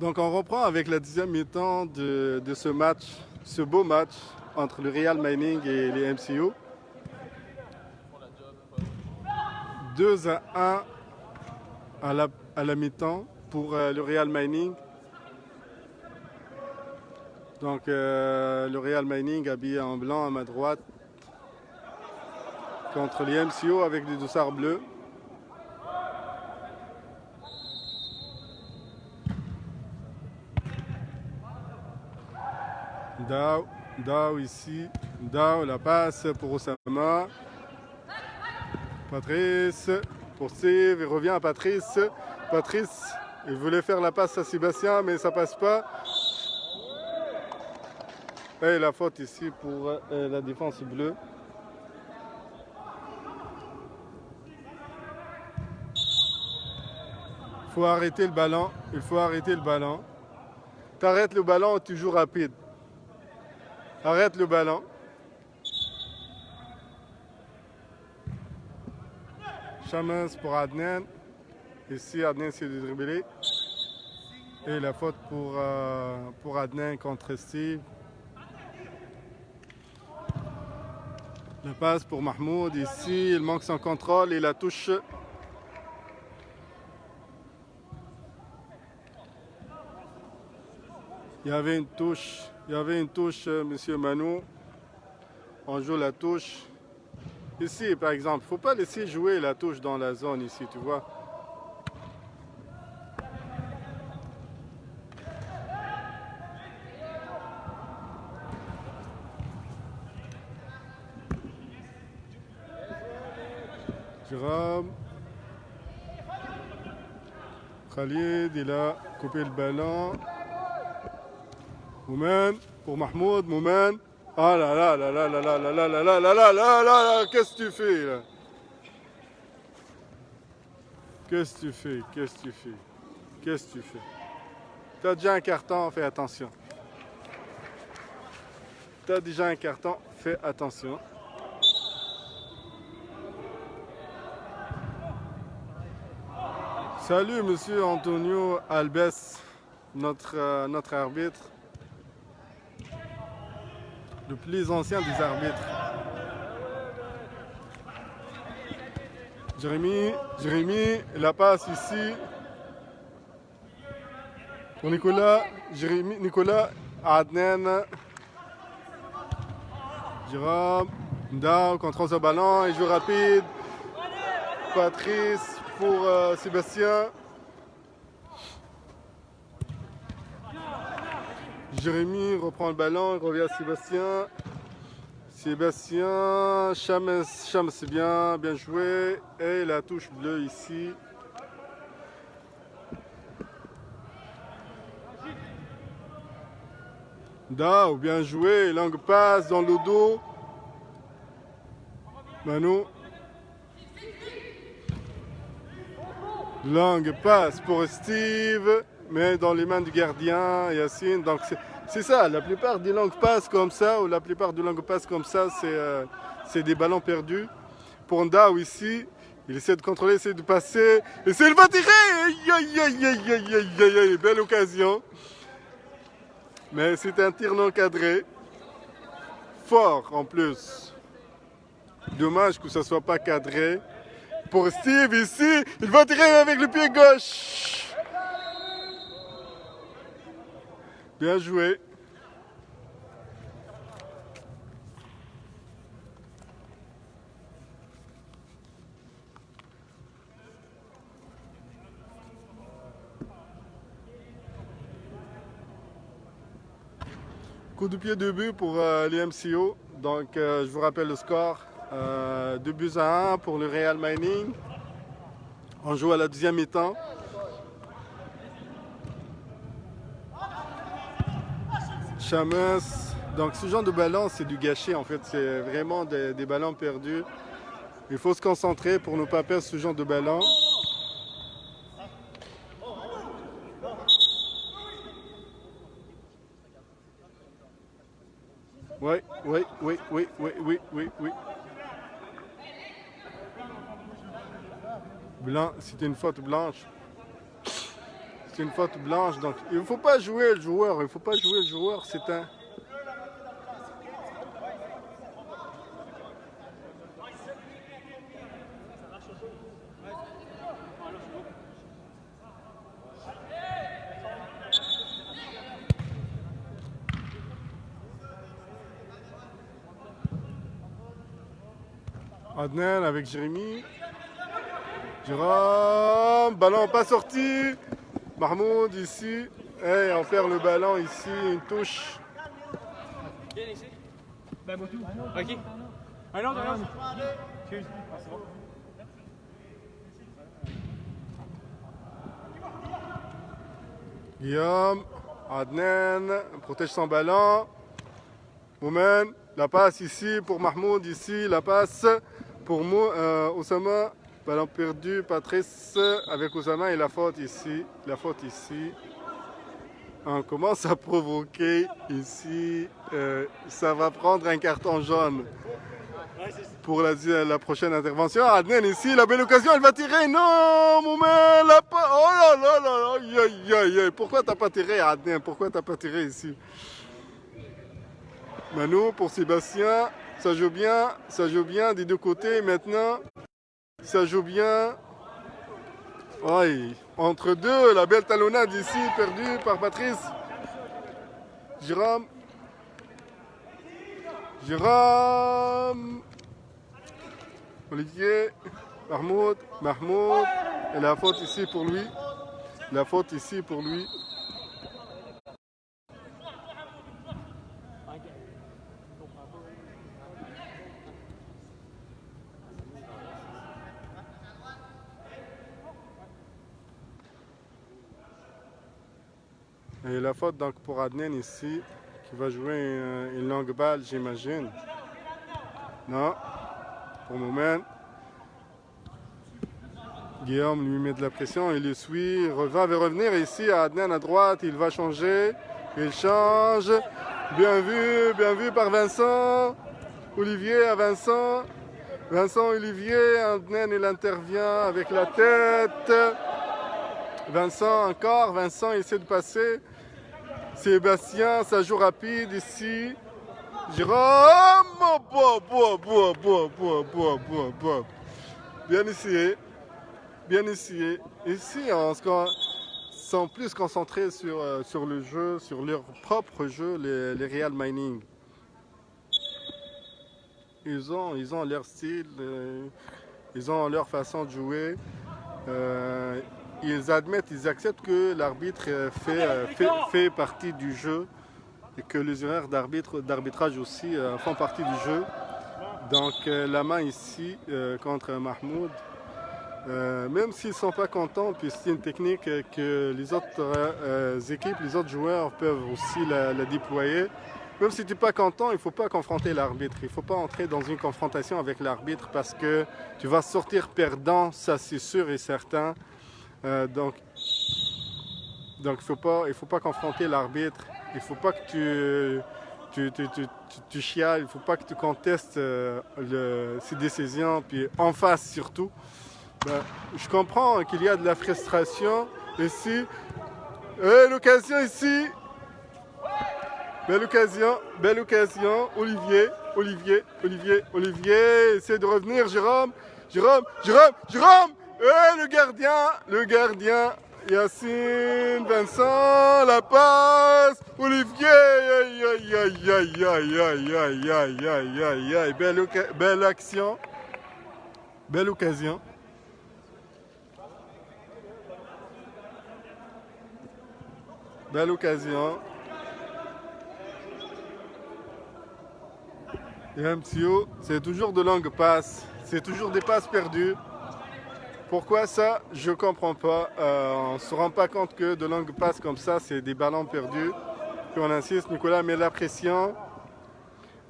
Donc on reprend avec la 10e mi-temps de ce match, ce beau match entre le Real Mining et les MCO. 2-1 à la mi-temps pour le Real Mining. Donc le Real Mining habillé en blanc à ma droite contre les MCO avec des dossards bleus. Dao ici. Dao, la passe pour Osama. Patrice pour Steve. Il revient à Patrice. Patrice, il voulait faire la passe à Sébastien, mais ça passe pas. Et la faute ici pour la défense bleue. Il faut arrêter le ballon. Il faut arrêter le ballon. T'arrêtes le ballon, tu joues rapide. Arrête le ballon. Chamens pour Adnan. Ici, Adnan essaie de dribbler. Et la faute pour Adnan contre Steve. La passe pour Mahmoud. Ici, il manque son contrôle et la touche. Il y avait une touche, monsieur Manu. On joue la touche. Ici, par exemple, il ne faut pas laisser jouer la touche dans la zone ici, tu vois. Jérôme. Khalid, il a coupé le ballon. Moumen, pour Mahmoud, Moumen. Ah là là là là là là là là là là là là là là, qu'est-ce que tu fais là? Qu'est-ce que tu fais? Qu'est-ce que tu fais? Qu'est-ce que tu fais? T'as déjà un carton, fais attention. T'as déjà un carton, fais attention. Salut monsieur Antonio Albès, notre arbitre. Le plus ancien des arbitres. Jérémy, la passe ici. Pour Nicolas, Nicolas, Adnan. Jérôme, Ndao, contrôle ce ballon, il joue rapide. Patrice pour Sébastien. Jérémy reprend le ballon, il revient à Sébastien. Sébastien, Cham c'est bien joué. Et la touche bleue ici. Dao, bien joué, longue passe dans le dos. Manu. Longue passe pour Steve, mais dans les mains du gardien, Yacine. Donc c'est ça, la plupart des longues passes comme ça, ou la plupart des longues passes comme ça, c'est des ballons perdus. Pour Ndao ici, il essaie de contrôler, essaie de passer, et il va tirer. Aïe, aïe, aïe, aïe, aïe, aïe, aïe, belle occasion. Mais c'est un tir non cadré. Fort en plus. Dommage que ça ne soit pas cadré. Pour Steve ici, il va tirer avec le pied gauche. Bien joué. Coup de pied de but pour les MCO. Donc je vous rappelle le score. 2-1 pour le Real Mining. On joue à la 10e mi-temps. Chamens. Donc ce genre de ballon, c'est du gâchis en fait. C'est vraiment des ballons perdus. Il faut se concentrer pour ne pas perdre ce genre de ballon. Oui. Blanc, c'était une faute blanche. C'est une faute blanche. Donc il ne faut pas jouer le joueur. Il ne faut pas jouer le joueur. C'est un... Adnan avec Jérémy. Jérôme, ballon pas sorti. Mahmoud ici. Hey, on perd le ballon ici, une touche. Viens ici. Ben, moi tout. Ok. Un autre, un autre. Excuse. Ah, c'est bon. Guillaume, Adnan, protège son ballon. Moumen, la passe ici pour Mahmoud, ici, la passe pour Oussama. Ballon perdu, Patrice avec Oussama et la faute ici. La faute ici. On commence à provoquer ici. Ça va prendre un carton jaune pour la prochaine intervention. Adnan ici, la belle occasion, elle va tirer. Non, Moumen, la pas. Oh là là là là. Aïe, aïe, aïe. Pourquoi t'as pas tiré, Adnan? Pourquoi t'as pas tiré ici? Manu pour Sébastien. Ça joue bien des deux côtés maintenant. Ça joue bien. Oui, entre deux, la belle talonnade ici, perdue par Patrice. Jérôme. Olivier. Mahmoud. Et la faute ici pour lui. Et la faute donc pour Adnan ici, qui va jouer une longue balle, j'imagine. Non, pour le moment. Guillaume lui met de la pression, il le suit, il va revenir ici à Adnan à droite, il va changer, il change. Bien vu par Vincent. Olivier à Vincent. Olivier, Adnan il intervient avec la tête. Vincent encore, Vincent essaie de passer. Sébastien, ça joue rapide ici. Jérôme, bien essayé. Ici, on sont plus concentrés sur le jeu, sur leur propre jeu, les Real Mining. Ils ont leur style, ils ont leur façon de jouer. Ils acceptent que l'arbitre fait partie du jeu et que les erreurs d'arbitrage aussi font partie du jeu. Donc la main ici contre Mahmoud, même s'ils ne sont pas contents, puis c'est une technique que les autres équipes, les autres joueurs peuvent aussi la déployer. Même si tu n'es pas content, il ne faut pas confronter l'arbitre. Il ne faut pas entrer dans une confrontation avec l'arbitre parce que tu vas sortir perdant, ça c'est sûr et certain. Donc il faut pas confronter l'arbitre. Il faut pas que tu chiales. Il faut pas que tu contestes ses décisions. Puis en face surtout. Je comprends qu'il y a de la frustration ici. L'occasion ici. Belle occasion. Olivier. Essaie de revenir. Jérôme. Le gardien, Yacine, Vincent, la passe, Olivier, aïe, belle action, belle occasion. Et MCO, c'est toujours de longues passes, c'est toujours des passes perdues. Pourquoi ça? Je comprends pas. On ne se rend pas compte que de longues passes comme ça, c'est des ballons perdus. Puis on insiste, Nicolas met la pression.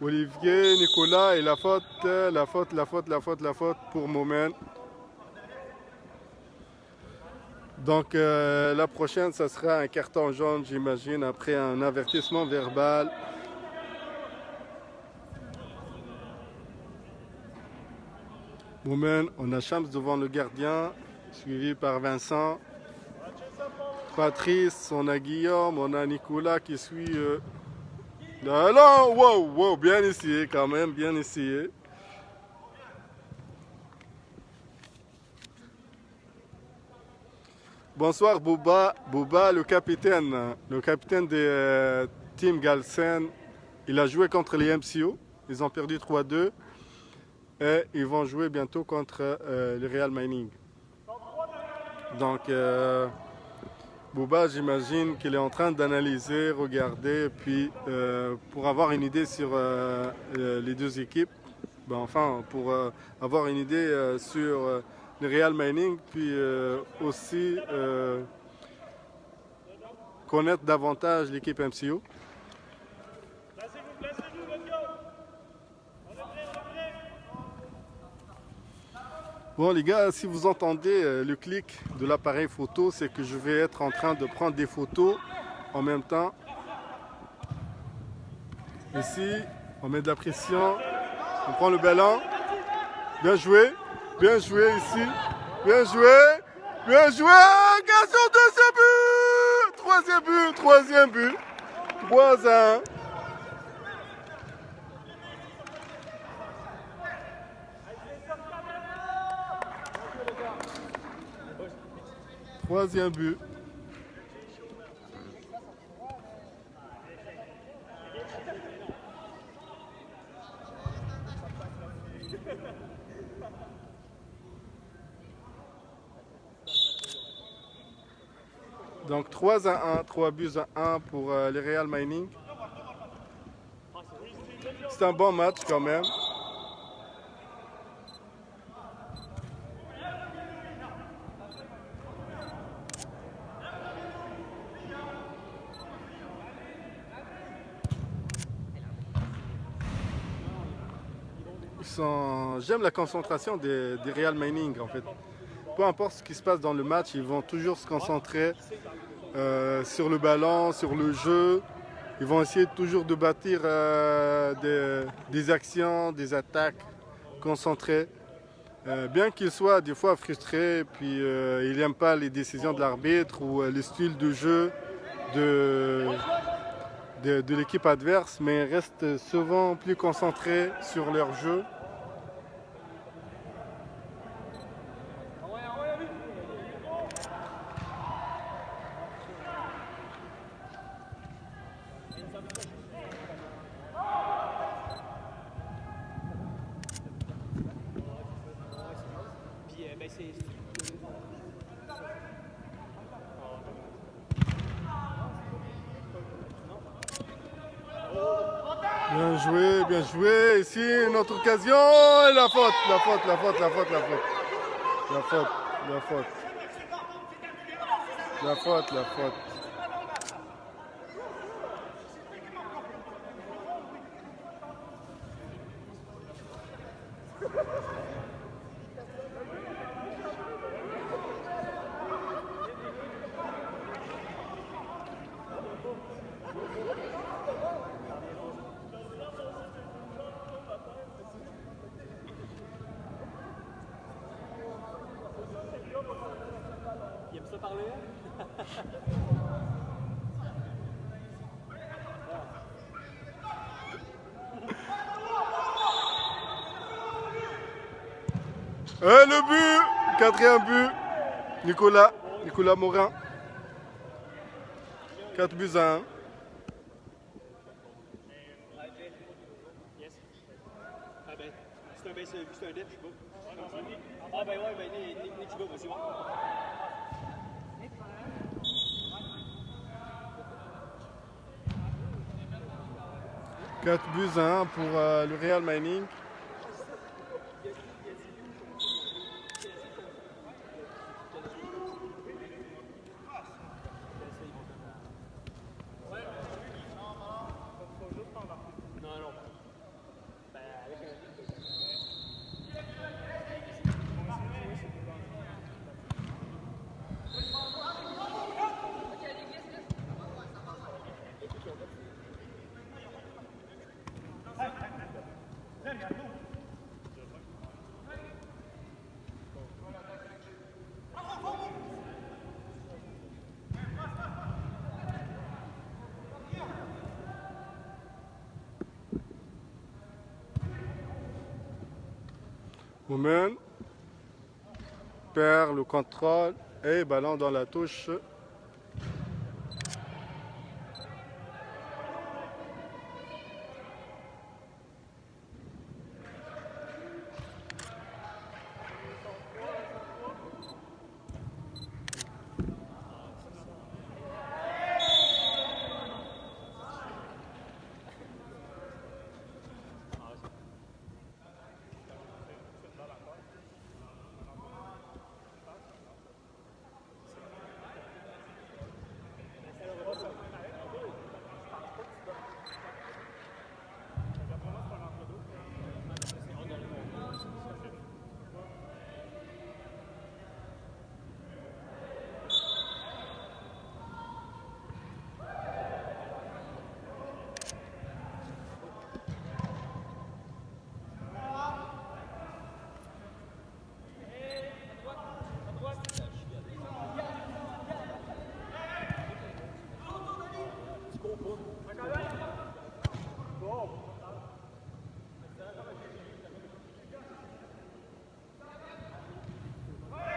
Olivier, Nicolas et la faute pour Moumen. Donc la prochaine, ça sera un carton jaune, j'imagine, après un avertissement verbal. Moumen, on a Shams devant le gardien, suivi par Vincent. Patrice, on a Guillaume, on a Nicolas qui suit. Là, wow, wow, bien essayé quand même, bien essayé. Bonsoir Bouba, Bouba le capitaine des Team Galsen. Il a joué contre les MCO, ils ont perdu 3-2 et ils vont jouer bientôt contre le Real Mining. Donc Bouba, j'imagine qu'il est en train d'analyser, regarder, puis pour avoir une idée sur les deux équipes, enfin pour avoir une idée sur le Real Mining, puis aussi connaître davantage l'équipe MCO. Bon les gars, si vous entendez le clic de l'appareil photo, c'est que je vais être en train de prendre des photos en même temps. Ici, on met de la pression, on prend le ballon, bien joué ici, bien joué, occasion, deuxième but, troisième but, 3-1. Troisième but. Donc 3-1, 3 buts à 1 pour les Real Mining. C'est un bon match quand même. J'aime la concentration des Real Mining en fait. Peu importe ce qui se passe dans le match, ils vont toujours se concentrer sur le ballon, sur le jeu. Ils vont essayer toujours de bâtir des actions, des attaques concentrées. Bien qu'ils soient des fois frustrés, puis ils n'aiment pas les décisions de l'arbitre ou le style de jeu de l'équipe adverse, mais ils restent souvent plus concentrés sur leur jeu. Bien joué. Ici, une autre occasion. Et la faute. Il aime ça parler? Et le but, quatrième but, Nicolas Morin. 4 buts à 1. Yes. Ah ben, c'est un def, je sais pas. Ah ben ouais, ben Nick tu vas, vas-y, ouais. 4 buts à 1 pour le Real Mining. Moumen perd le contrôle et ballon dans la touche.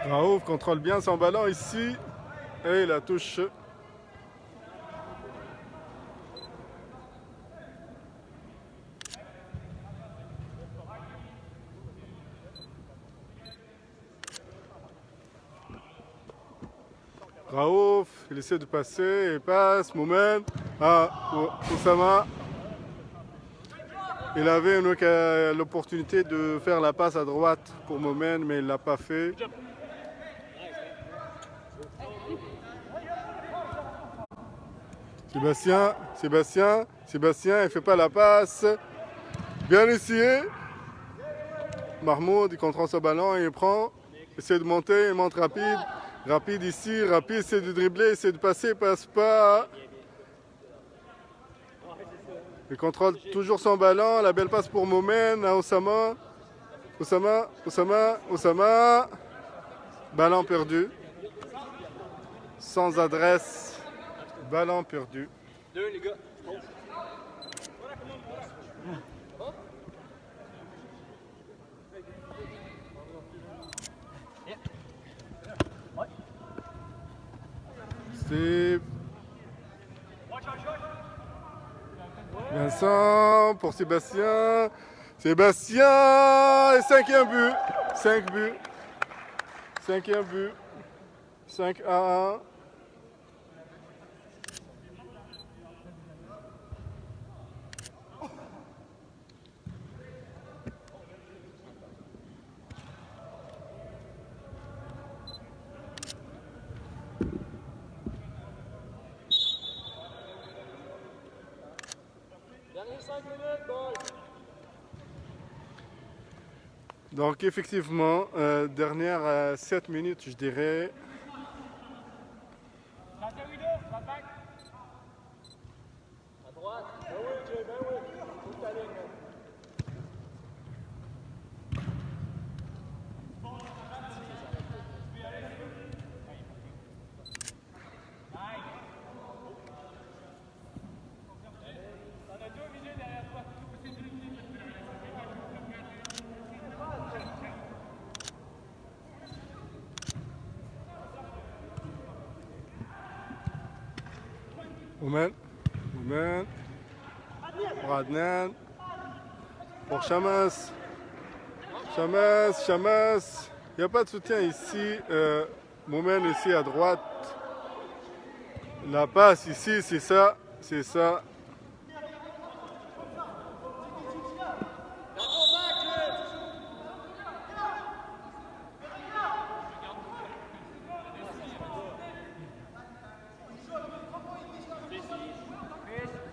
Raouf contrôle bien son ballon ici. Et la touche. Raouf, il essaie de passer et passe. Moumen à Oussama. Il avait l'opportunité de faire la passe à droite pour Moumen, mais il ne l'a pas fait. Sébastien, il fait pas la passe. Bien essayé. Mahmoud, il contrôle son ballon et il prend. Essaie de monter, il monte rapide. Rapide ici, rapide, essaie de dribbler, essaie de passer, passe pas. Il contrôle toujours son ballon. La belle passe pour Moumen à Oussama. Oussama. Ballon perdu. Sans adresse. Ballon perdu. Deux, les gars. Steve. Vincent pour Sébastien. Et cinquième but. 5 buts. Cinquième but. 5-1. Donc effectivement, dernière 7 minutes, je dirais. À droite. Ben oui, Jay, ben oui. Toute ta ligne, là. Moumen. Pour Adnan. Pour Chamas. Il n'y a pas de soutien ici. Moumen ici à droite. La passe ici, c'est ça.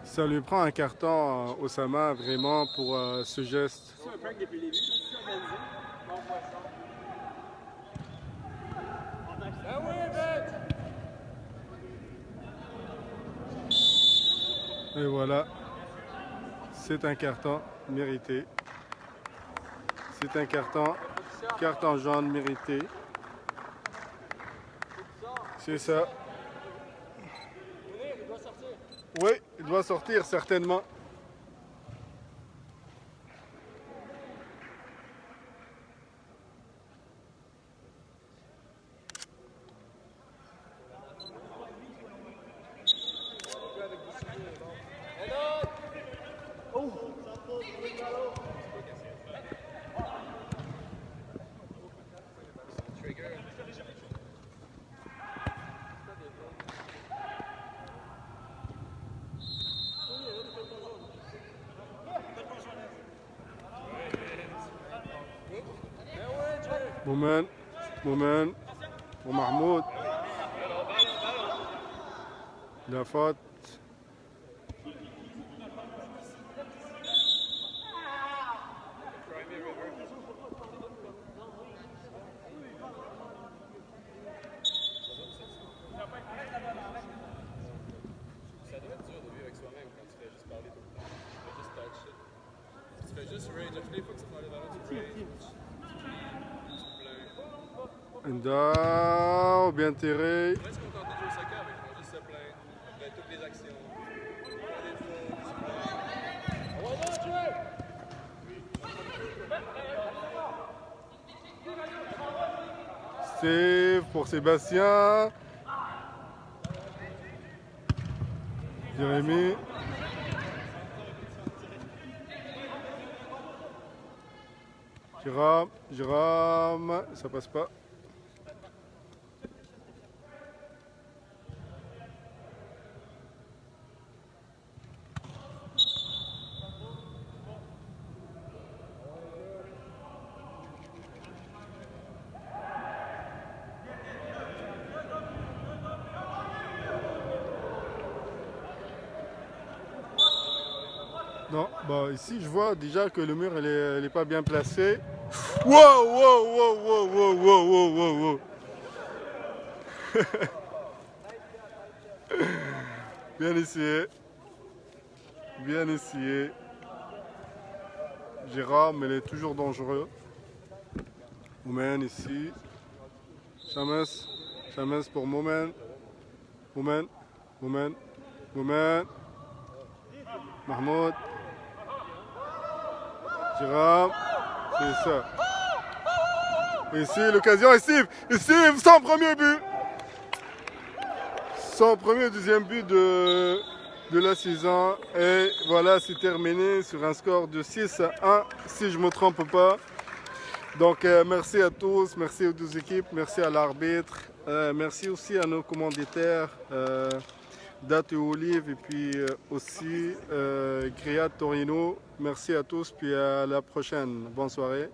Ça lui prend un carton, Oussama, vraiment, pour ce geste. C'est un prank depuis le début. C'est organisé. On voit ça. Ben oui, bête! Et voilà. C'est un carton mérité. C'est un carton jaune mérité. C'est ça. Il doit sortir. Oui, il doit sortir certainement. Moumen. Moumen. Pour Mahmoud. La faute. Ça doit être dur de vivre avec soi-même quand tu fais juste parler tout le temps. Tu fais juste talk shit. Tu fais juste rage. À toutes les fois que tu prends le ballon, tu rage. Tu plains. Endao, bien tiré. Moi, je suis content de jouer au soccer, mais ils font juste se plaindre. Après toutes les actions. Pas des fois, ils se plaignent. Steve pour Sébastien. Jérémy. Jérôme, ça passe pas. Non, bah ici je vois déjà que le mur elle est pas bien placé. Wow, wow, wow, wow, wow, wow, wow, wow, wow. Bien essayé. Bien essayé. Gérard, mais il est toujours dangereux. Moumen ici. Chames. Chames pour Moumen. Moumen. Moumen. Moumen. Mahmoud. Gérard. C'est ça. Ici, l'occasion. Et Steve, son premier but. Son premier, deuxième but de la saison. Et voilà, c'est terminé sur un score de 6-1, si je ne me trompe pas. Donc, merci à tous, merci aux deux équipes, merci à l'arbitre. Merci aussi à nos commanditaires, Date et Olive, et puis aussi Griat Torino. Merci à tous, puis à la prochaine. Bonne soirée.